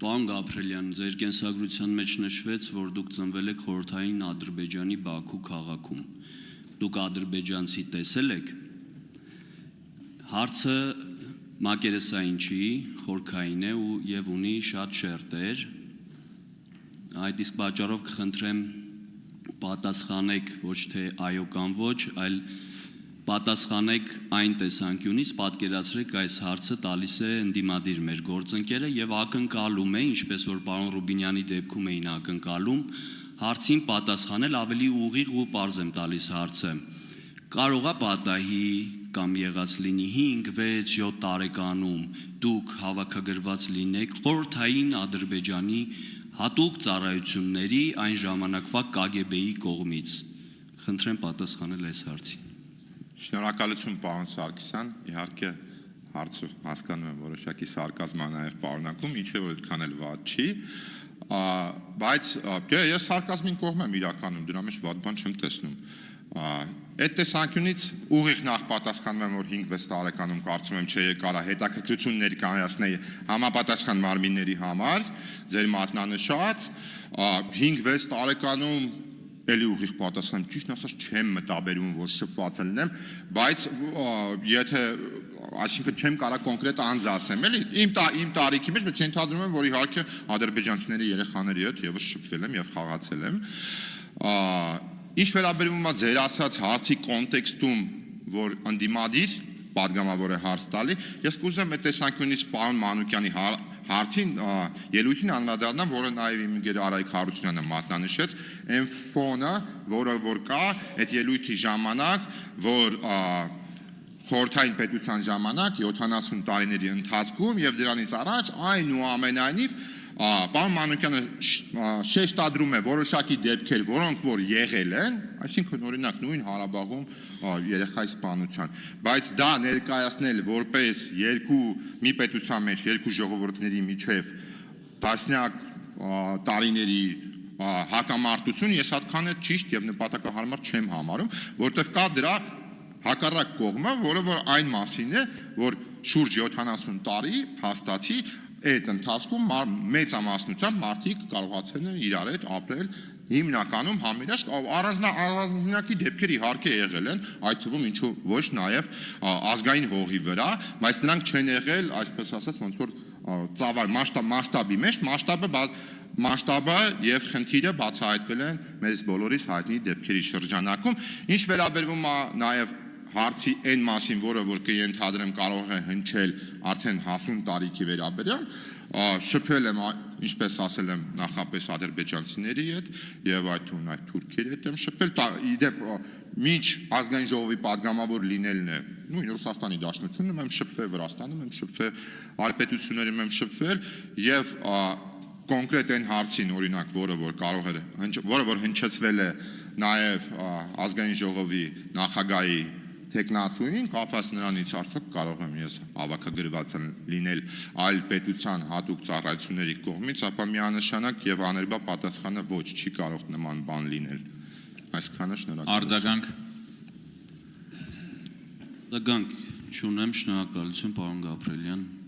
Պարոն Գաբրելյան, ձեր կենսագրության մեջ նշվեց, որ դուք ծնվել եք խորհրդային Ադրբեջանի Բաքու քաղաքում։ Դուք ադրբեջանցի տեսել եք։ Հարցը մակերեսային չի, խորքային է եւ ունի շատ շերտեր։ Այդ իսկ պատճառով կխնդրեմ պատասխանեք ոչ թե այո կամ ոչ, այլ պատասխանեք այն տեսանկյունից, պատկերացրեք այս հարցը տալիս է ընդդիմադիր մեր գործընկերը եւ ակնկալում է, ինչպես որ պարոն Ռուբինյանի դեպքում էին ակնկալում, հարցին պատասխանել ավելի ուղիղ ու պարզ եմ տալիս հարցը։ Կարող է պատահի կամ եղած լինի 5, 6, 7 տարեկանում դուք հավաքագրված լինեք խորհրդային Ադրբեջանի հատուկ ծառայությունների այն ժամանակվա KGB-ի կողմից։ Խնդրեմ պատասխանել այս հարցին։ Շնորհակալություն պարոն Սարգսյան, իհարկե հարցը հասկանում եմ որոշակի սարկազմա նաև պարունակում, ինչը որ այդքան էլ վատ չի, բայց ես սարկազմին կողմ եմ իրականում, դրա մեջ վատ բան չեմ տեսնում։ Այդ տեսանկյունից ուղիղ նախ պատասխանում եմ, որ 5-6 տարեկանում կարծում եմ չէ կարա հետաքրքրություն ներկայացնել համապատասխան մարմինների համար, ձեր մատնանշած, 5-6 տարեկանում էլի ուղիղ պատասխան, ճիշտ ասած չեմ մտաբերում, որ շփված լինեմ, բայց եթե այսինքն չեմ կարա կոնկրետ անձ ասեմ, էլի իմ տարիքի մեջ, բայց ենթադրում եմ, որ իհարկե ադրբեջանցիների երեխաների հետ եւս շփվել եմ եւ խաղացել եմ։ Ինչ վերաբերում է ձեր ասած հարցի կոնտեքստում, որ ընդդիմադիր պատգամավոր է հարց տալի, ես կուզեմ այդ տեսանկյունից պարոն Մանուկյանի հարցին ելույթին անդրադառնամ, որը նաև իմ գեր Արայք Հարությունյանը մատնանշեց, այն ֆոնը, որը որ կա այդ ելույթի ժամանակ, որ խորհրդային պետության ժամանակ 70 տարիների ընթացքում եւ դրանից առաջ այնուամենայնիվ պարոն Մանուկյանը շեշտադրում է որոշակի դեպքեր, որոնք որ եղել են, այսինքն օրինակ նույն Ղարաբաղում երեխայի սպանության, բայց դա ներկայացնել որպես մի պետության մեջ երկու ժողովուրդների միջև տասնյակ տարիների հակամարտություն ես այդքան էլ ճիշտ եւ նպատակահարմար չեմ համարում, որտեղ կա դրա հակառակ կողմը, որը որ այն մասին է, որ շուրջ 70 տարի հաստատի այդ ընթացքում մեծամասնությամբ մարդիկ կարողացել են իրար հետ ապրել հիմնականում համերաշխ առանձնակի դեպքեր իհարկե եղել են, այդ թվում ինչու ոչ նաև ազգային հողի վրա, բայց նրանք չեն եղել, այսպես ասած, ոնց որ ծավալ մասշտաբի մեջ, մասշտաբը եւ խնդիրը բացահայտվել են մեզ բոլորիս հայտնի դեպքերի շրջանակում, ինչ վերաբերվում է նաև հարցի այն մասին, որը որ կենթադրեմ կարող է հնչել արդեն հասուն տարիքի վերաբերյալ, շփվել եմ, ինչպես ասել եմ, նախապես ադրբեջանցիների հետ եւ այդ թվում նաև թուրքերի հետ եմ շփվել, իդեպ մինչ ազգային ժողովի падգամավոր լինելն է, նույն Ռուսաստանի Դաշնությունում եմ շփվել, Վրաստանում եմ շփվել, արևպետություններում եմ շփվել եւ կոնկրետ այն հարցին, օրինակ, որը որ հնչեցվել է նաև ազգային ժողովի նախագահի տեխնացուին, կապված նրանից արդյոք կարող եմ ես հավաքագրված լինել այլ պետության հատուկ ծառայությունների կողմից, ապա միանշանակ եւ աներկբա պատասխանը ոչ, չի կարող նման բան լինել։ Այսքանը շնորհակալություն։ Արձագանք չունեմ, շնորհակալություն պարոն Գաբրելյան։